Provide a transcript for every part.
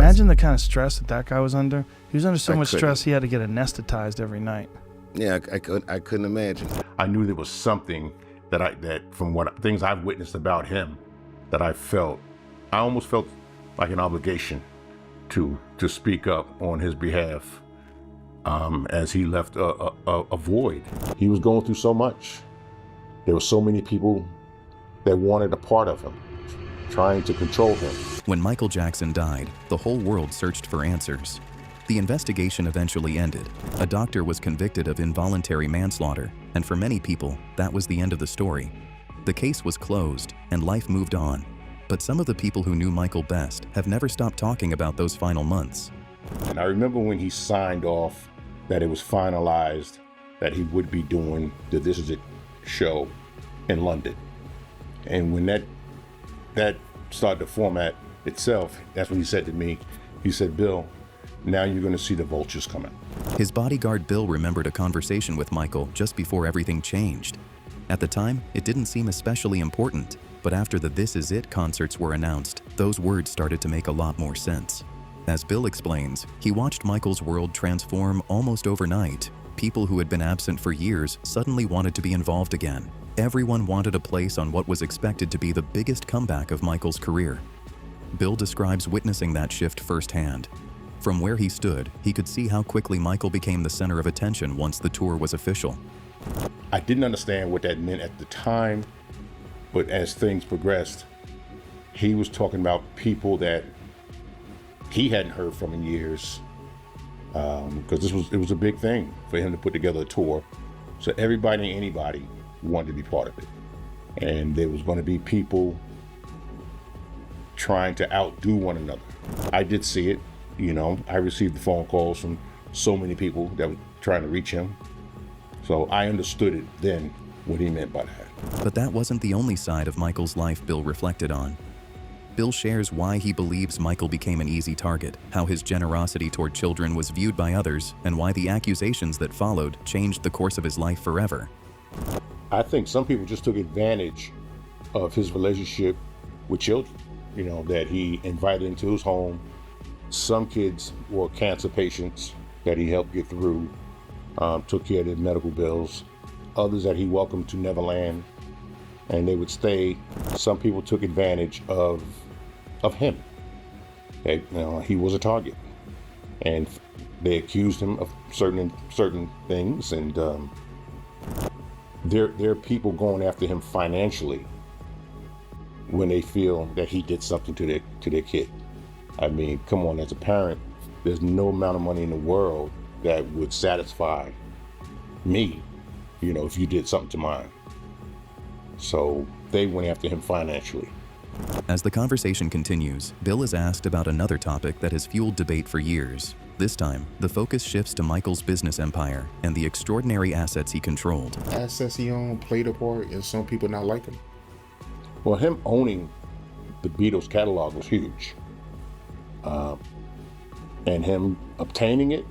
Imagine the kind of stress that guy was under. He was under so much couldn't. stress he had to get anesthetized every night. Yeah, I couldn't imagine. I knew there was something that from what things I've witnessed about him, that I almost felt like an obligation to speak up on his behalf, as he left a void. He was going through so much. There were so many people that wanted a part of him, trying to control him. When Michael Jackson died, the whole world searched for answers. The investigation eventually ended. A doctor was convicted of involuntary manslaughter, and for many people, that was the end of the story. The case was closed, and life moved on. But some of the people who knew Michael best have never stopped talking about those final months. And I remember when he signed off that it was finalized that he would be doing the This Is It show in London. And when that started to format itself, that's when he said to me, he said, "Bill, now you're going to see the vultures coming." His bodyguard Bill remembered a conversation with Michael just before everything changed. At the time, it didn't seem especially important, but after the This Is It concerts were announced, those words started to make a lot more sense. As Bill explains, he watched Michael's world transform almost overnight. People who had been absent for years suddenly wanted to be involved again. Everyone wanted a place on what was expected to be the biggest comeback of Michael's career. Bill describes witnessing that shift firsthand. From where he stood, he could see how quickly Michael became the center of attention once the tour was official. I didn't understand what that meant at the time, but as things progressed, he was talking about people that he hadn't heard from in years, because it was a big thing for him to put together a tour. So everybody and anybody wanted to be part of it. And there was going to be people trying to outdo one another. I did see it. I received the phone calls from so many people that were trying to reach him. So I understood it then, what he meant by that. But that wasn't the only side of Michael's life Bill reflected on. Bill shares why he believes Michael became an easy target, how his generosity toward children was viewed by others, and why the accusations that followed changed the course of his life forever. I think some people just took advantage of his relationship with children, that he invited into his home. Some kids were cancer patients that he helped get through, took care of their medical bills. Others that he welcomed to Neverland, and they would stay. Some people took advantage of him. He was a target, and they accused him of certain things, and there are people going after him financially when they feel that he did something to their kid. I mean, come on, as a parent, there's no amount of money in the world that would satisfy me, if you did something to mine. So they went after him financially. As the conversation continues, Bill is asked about another topic that has fueled debate for years. This time, the focus shifts to Michael's business empire and the extraordinary assets he controlled. Assets he owned played a part in some people not liking him. Well, him owning the Beatles catalog was huge. And him obtaining it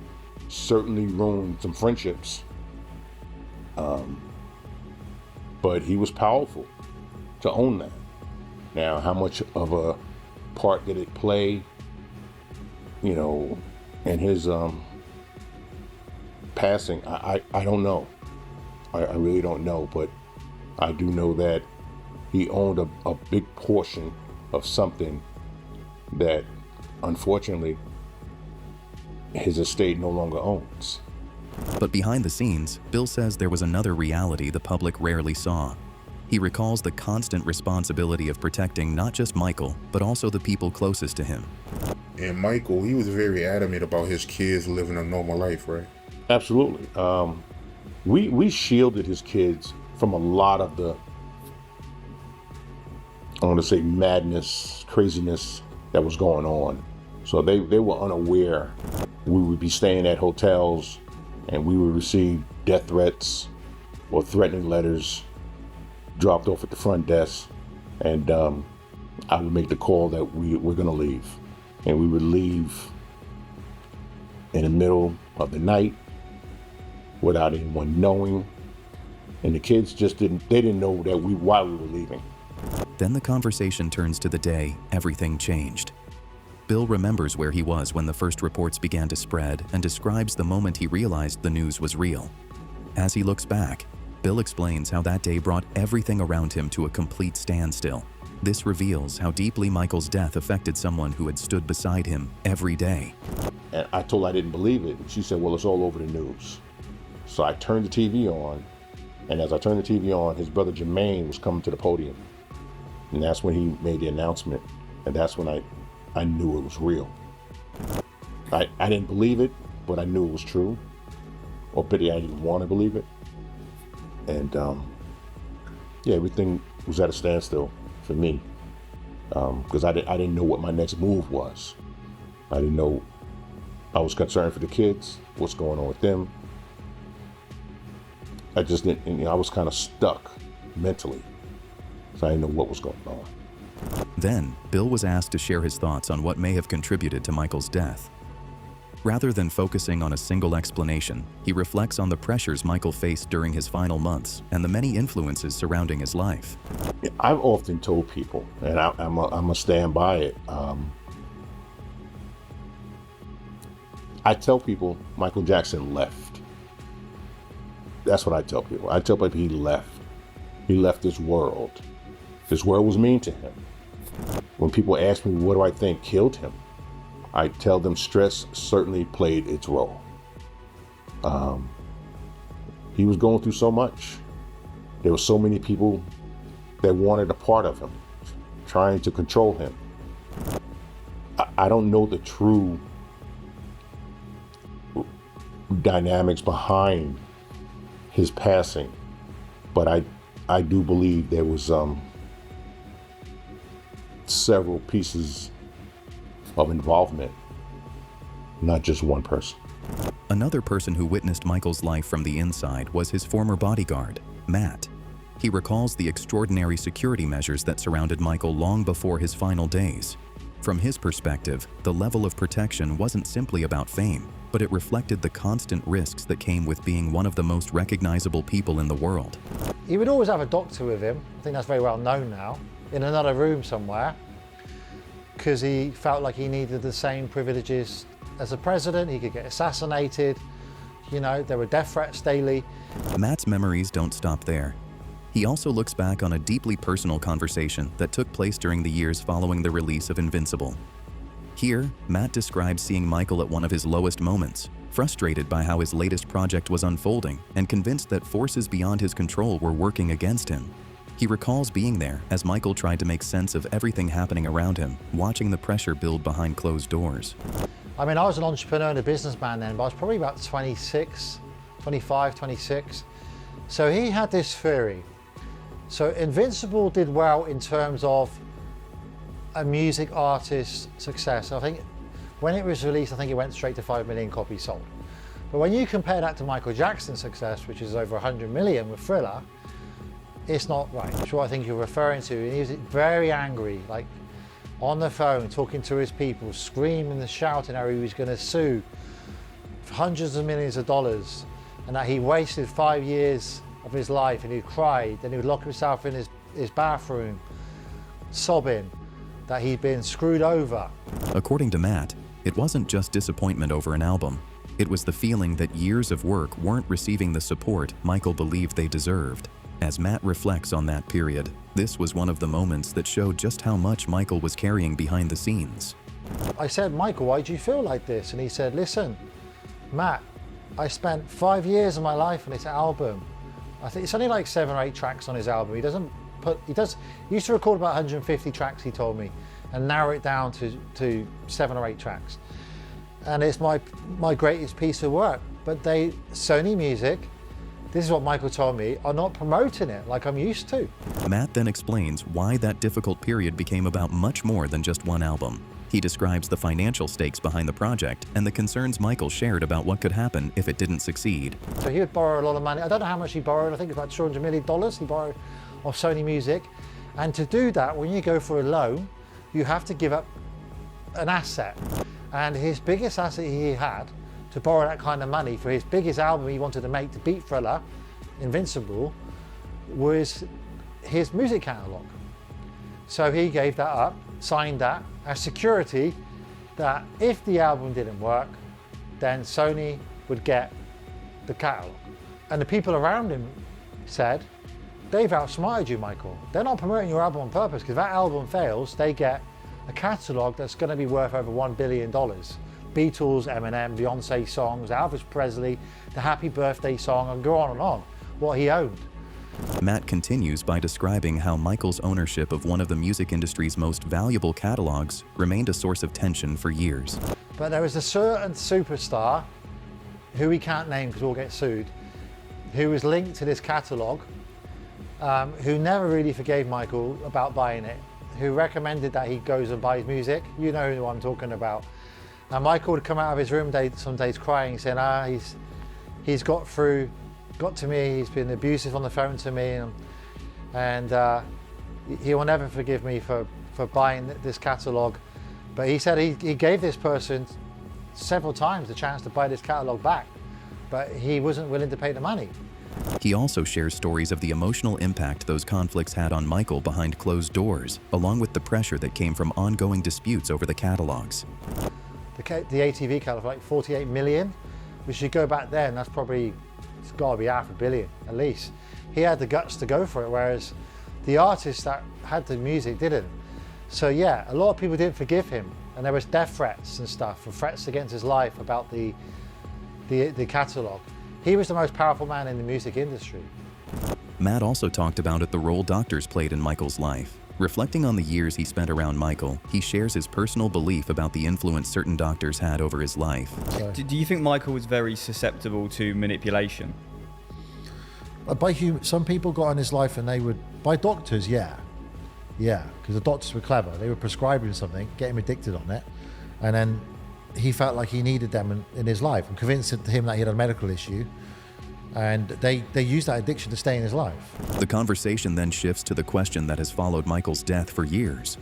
certainly ruined some friendships. But he was powerful to own that. Now, how much of a part did it play, in his passing? I don't know. I really don't know, but I do know that he owned a big portion of something that, unfortunately, his estate no longer owns. But behind the scenes, Bill says there was another reality the public rarely saw. He recalls the constant responsibility of protecting not just Michael, but also the people closest to him. And Michael, he was very adamant about his kids living a normal life, right? Absolutely. We shielded his kids from a lot of the, I want to say, madness, craziness that was going on. So they were unaware. We would be staying at hotels and we would receive death threats or threatening letters dropped off at the front desk, and I would make the call that we're gonna leave. And we would leave in the middle of the night without anyone knowing. And the kids just didn't know why we were leaving. Then the conversation turns to the day everything changed. Bill remembers where he was when the first reports began to spread and describes the moment he realized the news was real. As he looks back, Bill explains how that day brought everything around him to a complete standstill. This reveals how deeply Michael's death affected someone who had stood beside him every day. And I told her I didn't believe it. She said, well, it's all over the news. So I turned the TV on, and as I turned the TV on, his brother Jermaine was coming to the podium. And that's when he made the announcement, and that's when I knew it was real. I didn't believe it, but I knew it was true. Or pity I didn't want to believe it. And yeah, everything was at a standstill for me, because I didn't know what my next move was. I didn't know. I was concerned for the kids, what's going on with them. I just didn't, I was kind of stuck mentally, so I didn't know what was going on. Then, Bill was asked to share his thoughts on what may have contributed to Michael's death. Rather than focusing on a single explanation, he reflects on the pressures Michael faced during his final months and the many influences surrounding his life. I've often told people, and I'm gonna stand by it. I tell people Michael Jackson left. That's what I tell people. I tell people he left. He left this world. This world was mean to him. When people ask me what do I think killed him, I tell them stress certainly played its role. He was going through so much. There were so many people that wanted a part of him, trying to control him. I don't know the true dynamics behind his passing, but I do believe there was several pieces of involvement, not just one person. Another person who witnessed Michael's life from the inside was his former bodyguard, Matt. He recalls the extraordinary security measures that surrounded Michael long before his final days. From his perspective, the level of protection wasn't simply about fame, but it reflected the constant risks that came with being one of the most recognizable people in the world. He would always have a doctor with him. I think that's very well known now, in another room somewhere, because he felt like he needed the same privileges as a president. He could get assassinated, there were death threats daily. Matt's memories don't stop there. He also looks back on a deeply personal conversation that took place during the years following the release of Invincible. Here, Matt describes seeing Michael at one of his lowest moments, frustrated by how his latest project was unfolding and convinced that forces beyond his control were working against him. He recalls being there as Michael tried to make sense of everything happening around him, watching the pressure build behind closed doors. I mean, I was an entrepreneur and a businessman then, but I was probably about 25, 26. So he had this theory. So Invincible did well in terms of a music artist's success. I think when it was released, I think it went straight to 5 million copies sold. But when you compare that to Michael Jackson's success, which is over 100 million with Thriller, it's not right. That's what I think you're referring to. And he was very angry, like on the phone, talking to his people, screaming and shouting how he was going to sue for hundreds of millions of dollars, and that he wasted 5 years of his life, and he cried, and he would lock himself in his bathroom, sobbing that he'd been screwed over. According to Matt, it wasn't just disappointment over an album. It was the feeling that years of work weren't receiving the support Michael believed they deserved. As Matt reflects on that period, this was one of the moments that showed just how much Michael was carrying behind the scenes. I said, Michael, why do you feel like this? And he said, listen, Matt, I spent 5 years of my life on this album. I think it's only like 7 or 8 tracks on his album. He used to record about 150 tracks, he told me, and narrow it down to 7 or 8 tracks. And it's my greatest piece of work. But Sony Music, this is what Michael told me, are not promoting it like I'm used to. Matt then explains why that difficult period became about much more than just one album. He describes the financial stakes behind the project and the concerns Michael shared about what could happen if it didn't succeed. So he would borrow a lot of money. I don't know how much he borrowed. I think it's about $200 million he borrowed off Sony Music. And to do that, when you go for a loan, you have to give up an asset. And his biggest asset he had to borrow that kind of money for his biggest album he wanted to make to beat Thriller, Invincible, was his music catalog. So he gave that up, signed that as security that if the album didn't work, then Sony would get the catalog. And the people around him said, they've outsmarted you, Michael. They're not promoting your album on purpose, because if that album fails, they get a catalog that's going to be worth over $1 billion. Beatles, Eminem, Beyonce songs, Elvis Presley, the Happy Birthday song, and go on, what he owned. Matt continues by describing how Michael's ownership of one of the music industry's most valuable catalogs remained a source of tension for years. But there was a certain superstar, who we can't name because we'll get sued, who was linked to this catalogue, who never really forgave Michael about buying it, who recommended that he goes and buys music. You know who I'm talking about. And Michael would come out of his room some days crying, saying, he's got to me, he's been abusive on the phone to me, and he will never forgive me for buying this catalogue. But he said he gave this person several times the chance to buy this catalogue back, but he wasn't willing to pay the money. He also shares stories of the emotional impact those conflicts had on Michael behind closed doors, along with the pressure that came from ongoing disputes over the catalogs. The ATV catalog, like 48 million, which you go back then, that's probably, it's got to be $500 million at least. He had the guts to go for it, whereas the artists that had the music didn't. So yeah, a lot of people didn't forgive him, and there was death threats and stuff, and threats against his life about the catalogue. He was the most powerful man in the music industry. Matt also talked about the role doctors played in Michael's life. Reflecting on the years he spent around Michael, he shares his personal belief about the influence certain doctors had over his life. Do you think Michael was very susceptible to manipulation? Some people got in his life and they would, by doctors, yeah, because the doctors were clever. They would prescribe him something, get him addicted on it, and then he felt like he needed them in his life, and convinced him that he had a medical issue, and they used that addiction to stay in his life. The conversation then shifts to the question that has followed Michael's death for years.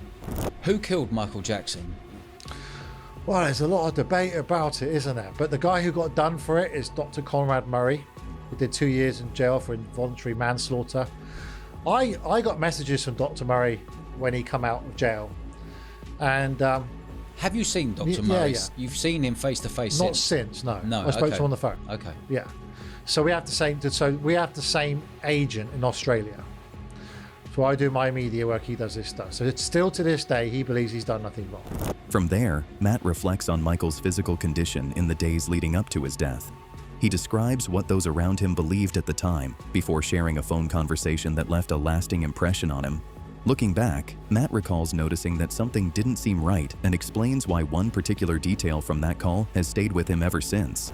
Who killed Michael Jackson? Well, there's a lot of debate about it, isn't there? But the guy who got done for it is Dr. Conrad Murray, who did 2 years in jail for involuntary manslaughter. I got messages from Dr. Murray when he come out of jail, and have you seen Dr. Murray? Yeah. You've seen him face to face? Not since, no. No, I spoke okay. to him on the phone. Okay. Yeah. So we have the same agent in Australia. So I do my media work, he does this stuff. So it's still to this day, he believes he's done nothing wrong. From there, Matt reflects on Michael's physical condition in the days leading up to his death. He describes what those around him believed at the time, before sharing a phone conversation that left a lasting impression on him. Looking back, Matt recalls noticing that something didn't seem right and explains why one particular detail from that call has stayed with him ever since.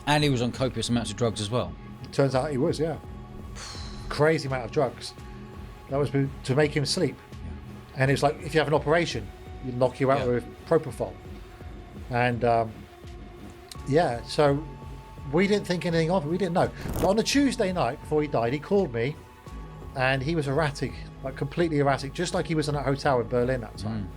And he was on copious amounts of drugs as well. Turns out he was, yeah. Crazy amount of drugs. That was to make him sleep. Yeah. And it's like, if you have an operation, you knock you out with propofol. And yeah, so we didn't think anything of it, we didn't know. But on a Tuesday night before he died, he called me, and he was erratic, like completely erratic, just like he was in that hotel in Berlin that time.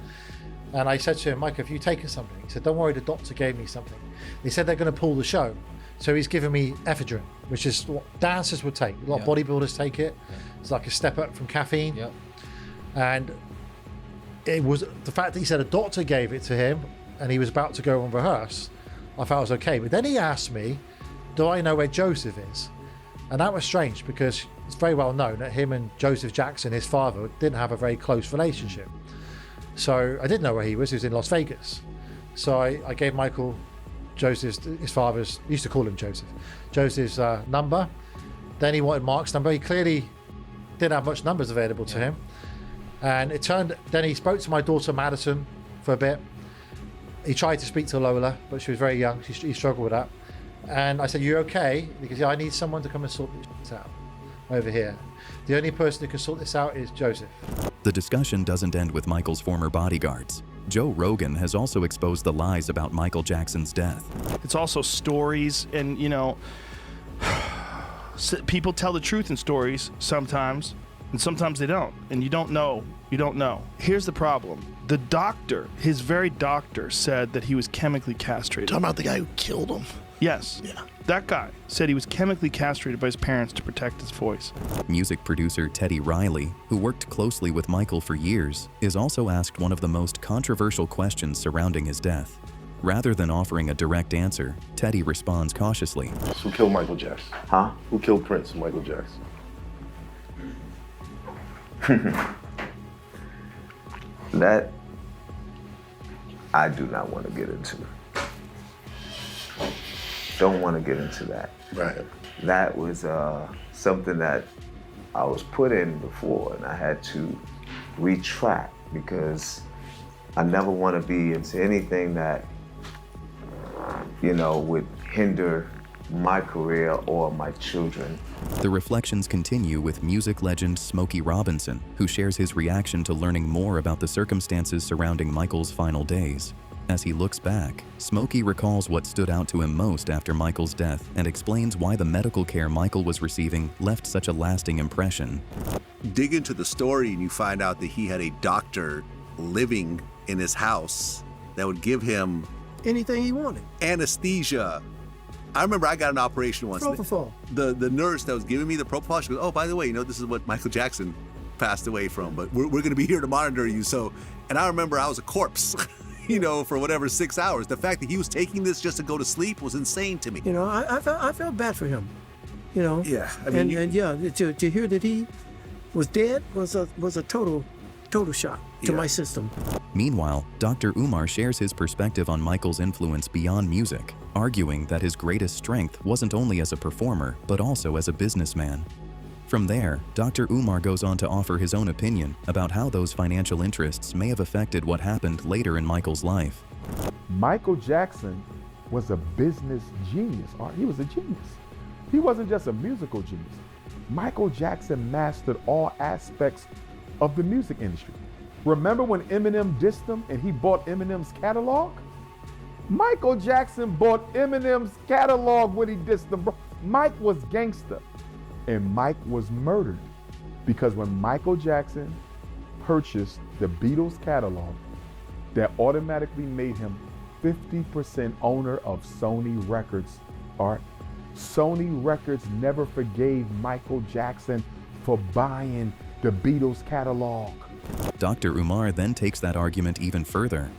And I said to him, Mike, have you taken something? He said, don't worry, the doctor gave me something. They said they're going to pull the show. So he's given me ephedrine, which is what dancers would take. A lot of bodybuilders take it. It's like a step up from caffeine. And it was the fact that he said a doctor gave it to him and he was about to go and rehearse, I felt it was okay. But then he asked me, do I know where Joseph is? And that was strange, because it's very well known that him and Joseph Jackson, his father, didn't have a very close relationship. So I didn't know where he was in Las Vegas. So I gave Michael his father's, used to call him Joseph's number. Then he wanted Mark's number. He clearly didn't have much numbers available to him. And then he spoke to my daughter Madison for a bit. He tried to speak to Lola, but she was very young. He struggled with that. And I said, you okay? Because I need someone to come and sort this out over here. The only person who can sort this out is Joseph. The discussion doesn't end with Michael's former bodyguards. Joe Rogan has also exposed the lies about Michael Jackson's death. It's also stories, and people tell the truth in stories sometimes, and sometimes they don't, and you don't know. Here's the problem. The doctor, his very doctor, said that he was chemically castrated. Talking about the guy who killed him. Yes. Yeah. That guy said he was chemically castrated by his parents to protect his voice. Music producer Teddy Riley, who worked closely with Michael for years, is also asked one of the most controversial questions surrounding his death. Rather than offering a direct answer, Teddy responds cautiously. Who killed Michael Jackson? Huh? Who killed Prince and Michael Jackson? That I do not want to get into. Don't want to get into that. Right. That was something that I was put in before, and I had to retract because I never want to be into anything that, would hinder my career or my children. The reflections continue with music legend Smokey Robinson, who shares his reaction to learning more about the circumstances surrounding Michael's final days. As he looks back, Smokey recalls what stood out to him most after Michael's death and explains why the medical care Michael was receiving left such a lasting impression. Dig into the story and you find out that he had a doctor living in his house that would give him Anything he wanted. anesthesia. I remember I got an operation once. Propofol. The nurse that was giving me the propofol, she goes, oh, by the way, this is what Michael Jackson passed away from, but we're going to be here to monitor you. So, and I remember I was a corpse. For whatever 6 hours. The fact that he was taking this just to go to sleep was insane to me. I felt bad for him. Yeah, I mean, to hear that he was dead was a total shock to my system. Meanwhile, Dr. Umar shares his perspective on Michael's influence beyond music, arguing that his greatest strength wasn't only as a performer, but also as a businessman. From there, Dr. Umar goes on to offer his own opinion about how those financial interests may have affected what happened later in Michael's life. Michael Jackson was a business genius. He was a genius. He wasn't just a musical genius. Michael Jackson mastered all aspects of the music industry. Remember when Eminem dissed him and he bought Eminem's catalog? Michael Jackson bought Eminem's catalog when he dissed him. Mike was gangster. And Mike was murdered because when Michael Jackson purchased the Beatles catalog, that automatically made him 50% owner of Sony Records. Sony Records never forgave Michael Jackson for buying the Beatles catalog. Dr. Umar then takes that argument even further.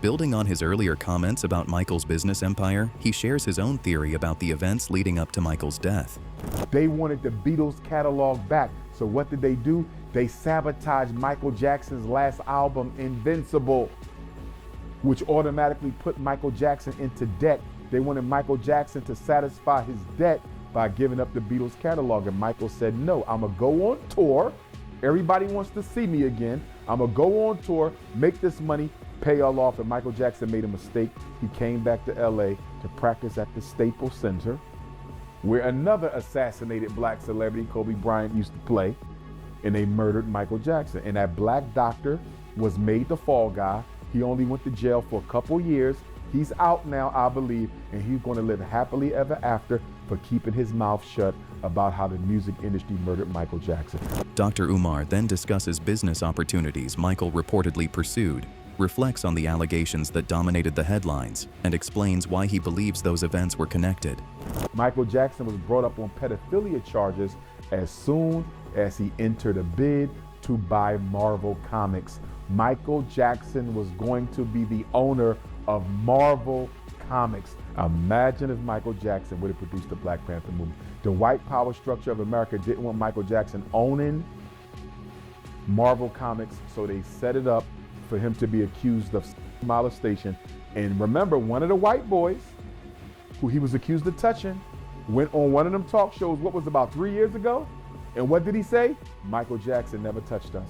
Building on his earlier comments about Michael's business empire, he shares his own theory about the events leading up to Michael's death. They wanted the Beatles catalog back. So what did they do? They sabotaged Michael Jackson's last album, Invincible, which automatically put Michael Jackson into debt. They wanted Michael Jackson to satisfy his debt by giving up the Beatles catalog. And Michael said, no, I'm gonna go on tour. Everybody wants to see me again. I'm gonna go on tour, make this money, pay all off. And Michael Jackson made a mistake. He came back to LA to practice at the Staples Center, where another assassinated black celebrity, Kobe Bryant, used to play, and they murdered Michael Jackson. And that black doctor was made the fall guy. He only went to jail for a couple years. He's out now, I believe, and he's going to live happily ever after for keeping his mouth shut about how the music industry murdered Michael Jackson. Dr. Umar then discusses business opportunities Michael reportedly pursued, reflects on the allegations that dominated the headlines, and explains why he believes those events were connected. Michael Jackson was brought up on pedophilia charges as soon as he entered a bid to buy Marvel Comics. Michael Jackson was going to be the owner of Marvel Comics. Imagine if Michael Jackson would have produced the Black Panther movie. The white power structure of America didn't want Michael Jackson owning Marvel Comics, so they set it up for him to be accused of molestation. And remember, one of the white boys who he was accused of touching went on one of them talk shows, what was about 3 years ago? And what did he say? Michael Jackson never touched us.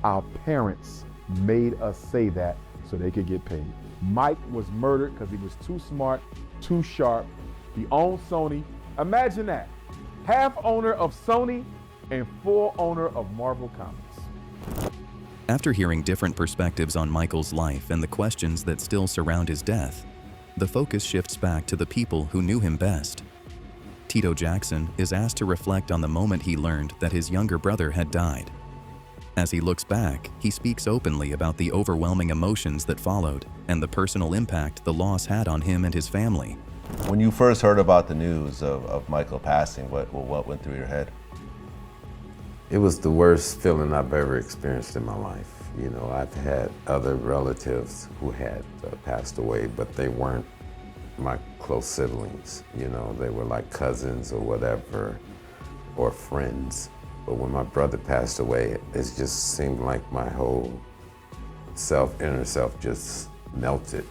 Our parents made us say that so they could get paid. Mike was murdered because he was too smart, too sharp. He owned Sony. Imagine that. Half owner of Sony and full owner of Marvel Comics. After hearing different perspectives on Michael's life and the questions that still surround his death, the focus shifts back to the people who knew him best. Tito Jackson is asked to reflect on the moment he learned that his younger brother had died. As he looks back, he speaks openly about the overwhelming emotions that followed and the personal impact the loss had on him and his family. When you first heard about the news of Michael passing, what went through your head? It was the worst feeling I've ever experienced in my life. You know, I've had other relatives who had passed away, but they weren't my close siblings. You know, they were like cousins or whatever, or friends. But when my brother passed away, it just seemed like my whole inner self just melted.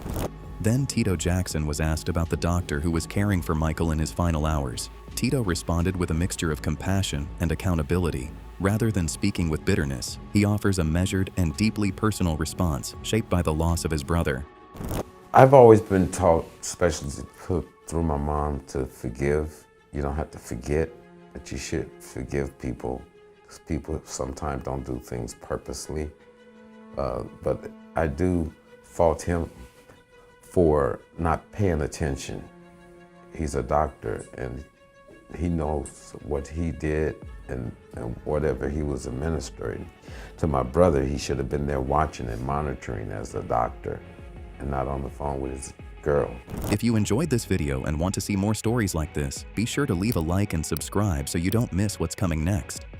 Then Tito Jackson was asked about the doctor who was caring for Michael in his final hours. Tito responded with a mixture of compassion and accountability. Rather than speaking with bitterness, he offers a measured and deeply personal response shaped by the loss of his brother. I've always been taught, especially through my mom, to forgive. You don't have to forget, but you should forgive people, because people sometimes don't do things purposely. But I do fault him for not paying attention. He's a doctor, and he knows what he did and whatever he was administering. To my brother, he should have been there watching and monitoring as a doctor and not on the phone with his girl. If you enjoyed this video and want to see more stories like this, be sure to leave a like and subscribe so you don't miss what's coming next.